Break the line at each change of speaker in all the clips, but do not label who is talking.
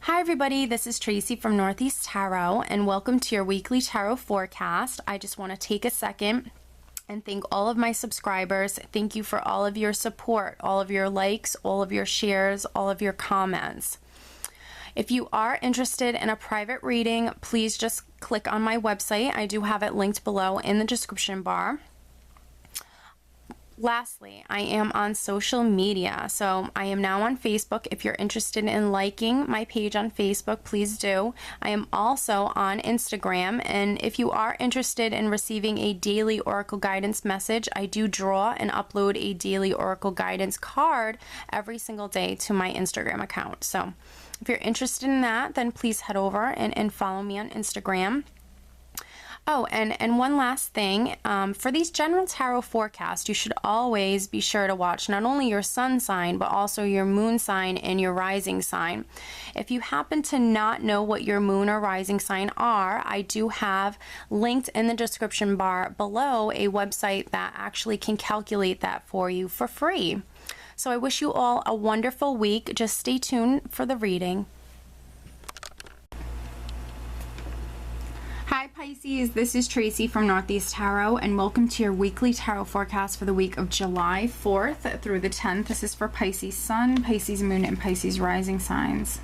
Hi everybody, this is Tracy from Northeast Tarot and welcome to your weekly tarot forecast. I just want to take a second and thank all of my subscribers. Thank you for all of your support, all of your likes, all of your shares, all of your comments. If you are interested in a private reading, please just click on my website. I do have it linked below in the description bar. Lastly, I am on social media, so I am now on Facebook. If you're interested in liking my page on Facebook, please do. I am also on Instagram, and if you are interested in receiving a daily Oracle guidance message, I do draw and upload a daily Oracle guidance card every single day to my Instagram account. So if you're interested in that, then please head over and follow me on Instagram. Oh, and one last thing, for these general tarot forecasts, you should always be sure to watch not only your sun sign, but also your moon sign and your rising sign. If you happen to not know what your moon or rising sign are, I do have linked in the description bar below a website that actually can calculate that for you for free. So I wish you all a wonderful week. Just stay tuned for the reading. Hi Pisces, this is Tracy from Northeast Tarot and welcome to your weekly tarot forecast for the week of July 4th through the 10th. This is for Pisces Sun, Pisces Moon, and Pisces Rising signs.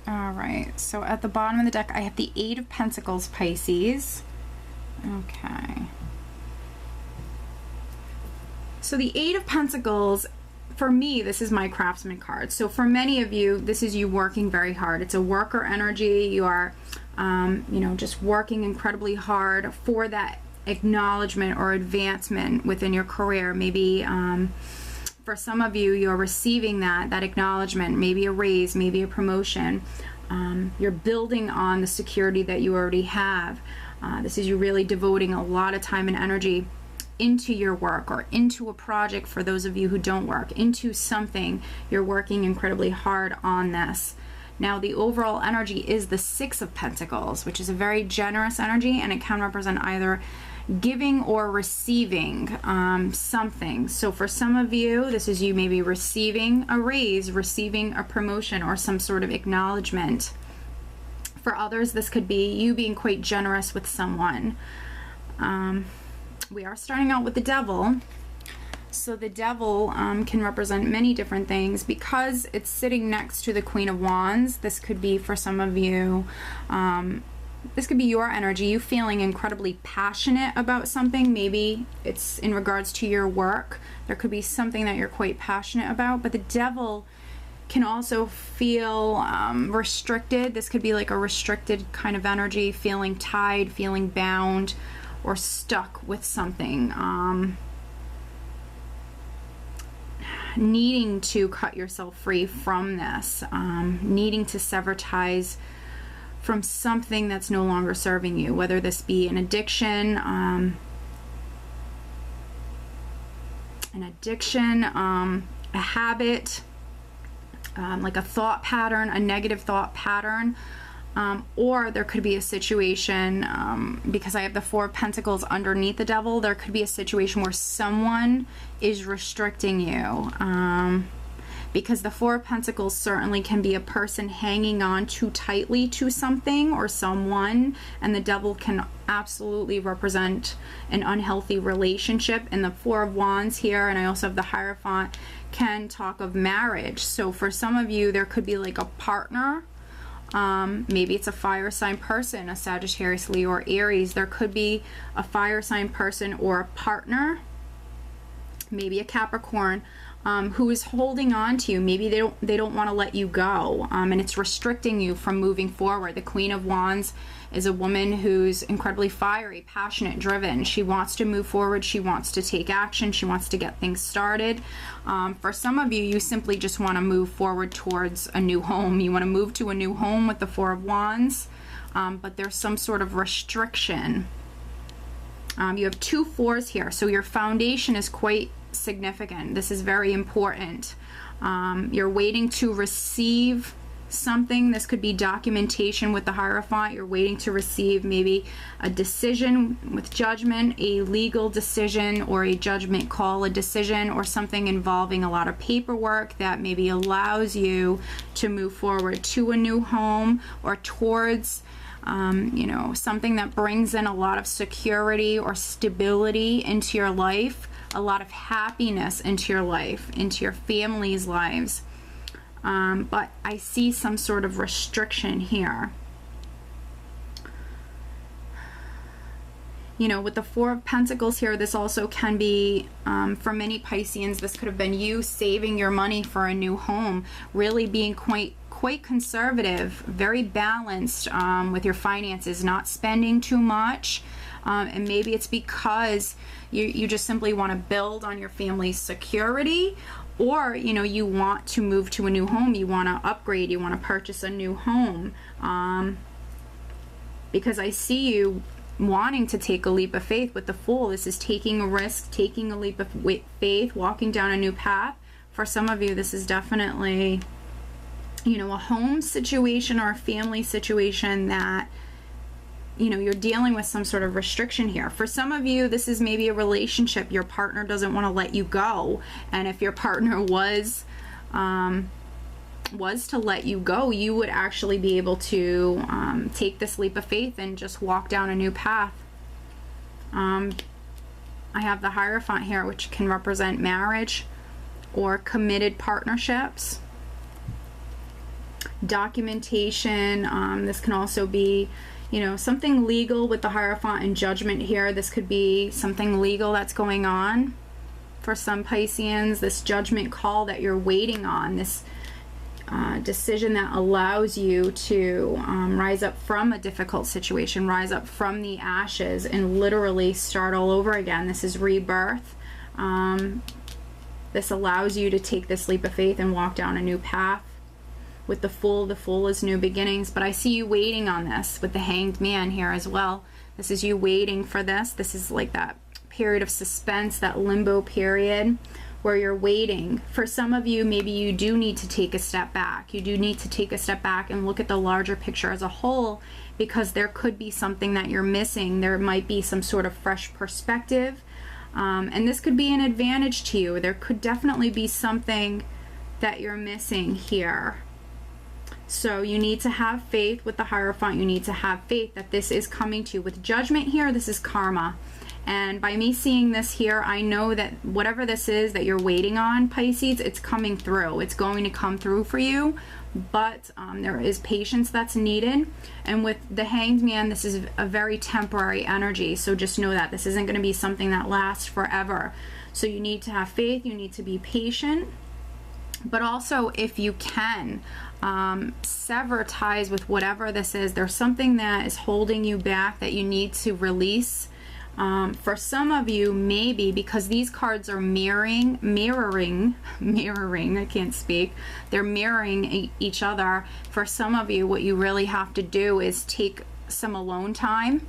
Alright, so at the bottom of the deck I have the Eight of Pentacles, Pisces. Okay. So the Eight of Pentacles, for me, this is my Craftsman card. So for many of you, this is you working very hard. It's a worker energy. You are, just working incredibly hard for that acknowledgement or advancement within your career. Maybe, for some of you, you're receiving that acknowledgement, maybe a raise, maybe a promotion. You're building on the security that you already have. This is you really devoting a lot of time and energy into your work or into a project. For those of you who don't work, into something, you're working incredibly hard on this. Now, the overall energy is the Six of Pentacles, which is a very generous energy, and it can represent either giving or receiving something. So for some of you, this is you maybe receiving a raise, receiving a promotion, or some sort of acknowledgement. For others, this could be you being quite generous with someone. We are starting out with the Devil. So the Devil can represent many different things. Because it's sitting next to the Queen of Wands, this could be for some of you, this could be your energy, you feeling incredibly passionate about something. Maybe it's in regards to your work. There could be something that you're quite passionate about, but the Devil can also feel restricted. This could be like a restricted kind of energy, feeling tied, feeling bound, or stuck with something. Needing to cut yourself free from this, needing to sever ties from something that's no longer serving you, whether this be an addiction, a habit, like a thought pattern, a negative thought pattern, or there could be a situation, because I have the Four of Pentacles underneath the Devil, there could be a situation where someone is restricting you. Because the Four of Pentacles certainly can be a person hanging on too tightly to something or someone, and the Devil can absolutely represent an unhealthy relationship. And the Four of Wands here, and I also have the Hierophant, can talk of marriage. So for some of you, there could be like a partner. Maybe it's a fire sign person, a Sagittarius, Leo, or Aries. There could be a fire sign person or a partner, maybe a Capricorn, who is holding on to you. Maybe they don't want to let you go, and it's restricting you from moving forward. The Queen of Wands is a woman who's incredibly fiery, passionate, driven. She wants to move forward. She wants to take action. She wants to get things started. For some of you, you simply just want to move forward towards a new home. You want to move to a new home with the Four of Wands, but there's some sort of restriction You have 2 4s here, so your foundation is quite significant. This is very important. You're waiting to receive something. This could be documentation with the Hierophant. You're waiting to receive maybe a decision with Judgment, a legal decision or a judgment call, a decision or something involving a lot of paperwork that maybe allows you to move forward to a new home or towards you know, something that brings in a lot of security or stability into your life, a lot of happiness into your life, into your family's lives. But I see some sort of restriction here. You know, with the 4 of Pentacles here, this also can be, for many Pisceans, this could have been you saving your money for a new home, really being quite conservative, very balanced with your finances, not spending too much. And maybe it's because you just simply want to build on your family's security, or you know, you want to move to a new home, you want to upgrade, you want to purchase a new home, because I see you wanting to take a leap of faith with the Fool. This is taking a risk, taking a leap of faith, walking down a new path. For some of you, this is definitely, you know, a home situation or a family situation that, you know, you're dealing with some sort of restriction here. For some of you, this is maybe a relationship. Your partner doesn't want to let you go, and if your partner was to let you go, you would actually be able to take this leap of faith and just walk down a new path. I have the Hierophant here, which can represent marriage or committed partnerships. Documentation, this can also be, you know, something legal with the Hierophant and Judgment here. This could be something legal that's going on for some Pisceans. This judgment call that you're waiting on, this decision that allows you to rise up from a difficult situation, rise up from the ashes and literally start all over again. This is rebirth. This allows you to take this leap of faith and walk down a new path. With the Fool is new beginnings, but I see you waiting on this with the Hanged Man here as well. This is you waiting for this. This is like that period of suspense, that limbo period where you're waiting. For some of you, maybe you do need to take a step back. You do need to take a step back and look at the larger picture as a whole, because there could be something that you're missing. There might be some sort of fresh perspective, and this could be an advantage to you. There could definitely be something that you're missing here. So you need to have faith with the Hierophant. You need to have faith that this is coming to you. With Judgment here, this is karma. And by me seeing this here, I know that whatever this is that you're waiting on, Pisces, it's coming through. It's going to come through for you. But there is patience that's needed. And with the Hanged Man, this is a very temporary energy. So just know that this isn't going to be something that lasts forever. So you need to have faith. You need to be patient. But also, if you can, sever ties with whatever this is. There's something that is holding you back that you need to release. For some of you, maybe because these cards are mirroring, I can't speak, they're mirroring each other. For some of you, what you really have to do is take some alone time,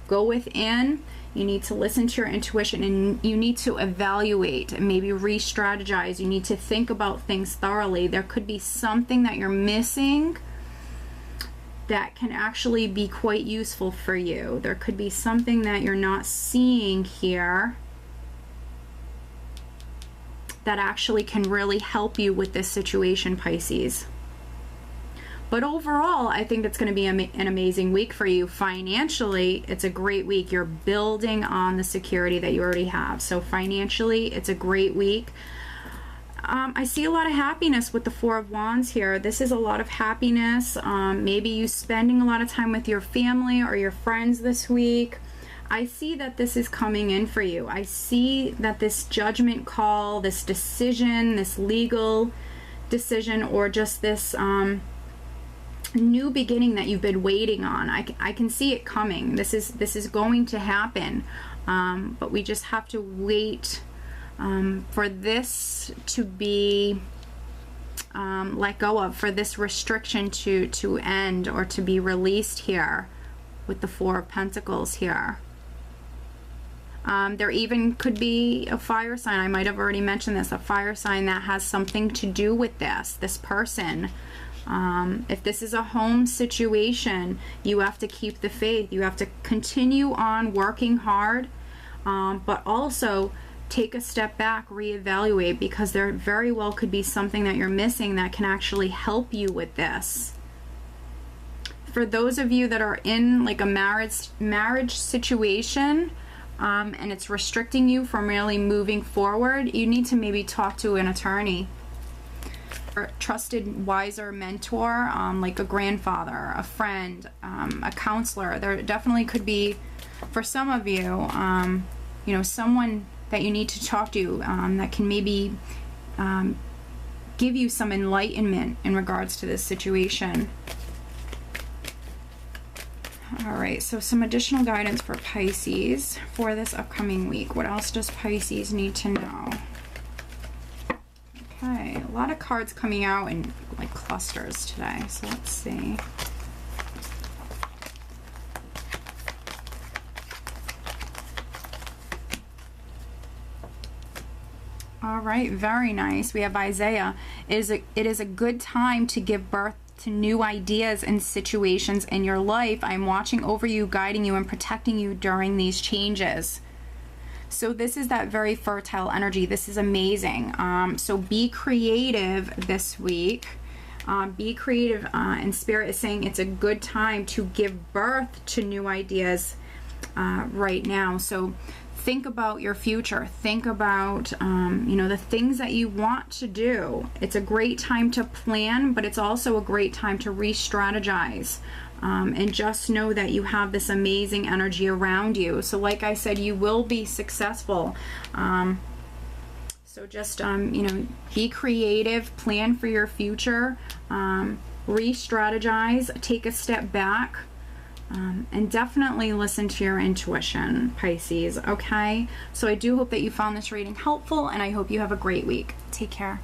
go within. You need to listen to your intuition, and you need to evaluate and maybe re-strategize. You need to think about things thoroughly. There could be something that you're missing that can actually be quite useful for you. There could be something that you're not seeing here that actually can really help you with this situation, Pisces. But overall, I think it's going to be an amazing week for you. Financially, it's a great week. You're building on the security that you already have. So financially, it's a great week. I see a lot of happiness with the Four of Wands here. This is a lot of happiness. Maybe you spending a lot of time with your family or your friends this week. I see that this is coming in for you. I see that this judgment call, this decision, this legal decision, or just this new beginning that you've been waiting on. I can see it coming. This is going to happen, but we just have to wait for this to be let go of, for this restriction to end or to be released here with the Four of Pentacles here. There even could be a fire sign. I might have already mentioned this, a fire sign that has something to do with this person. If this is a home situation, you have to keep the faith. You have to continue on working hard, but also take a step back, reevaluate, because there very well could be something that you're missing that can actually help you with this. For those of you that are in like a marriage situation, and it's restricting you from really moving forward, you need to maybe talk to an attorney or a trusted, wiser mentor, like a grandfather, a friend, a counselor. There definitely could be, for some of you, you know, someone that you need to talk to that can maybe give you some enlightenment in regards to this situation. All right, so some additional guidance for Pisces for this upcoming week. What else does Pisces need to know? Okay, a lot of cards coming out in like clusters today, so let's see. All right, very nice. We have Isaiah. It is a good time to give birth to new ideas and situations in your life. I'm watching over you, guiding you, and protecting you during these changes. So this is that very fertile energy. This is amazing. So be creative this week. Be creative, and Spirit is saying it's a good time to give birth to new ideas right now. So think about your future. Think about, you know, the things that you want to do. It's a great time to plan, but it's also a great time to re-strategize. And just know that you have this amazing energy around you. So like I said, you will be successful. So just, you know, be creative, plan for your future, re-strategize, take a step back. And definitely listen to your intuition, Pisces, okay? So I do hope that you found this reading helpful, and I hope you have a great week. Take care.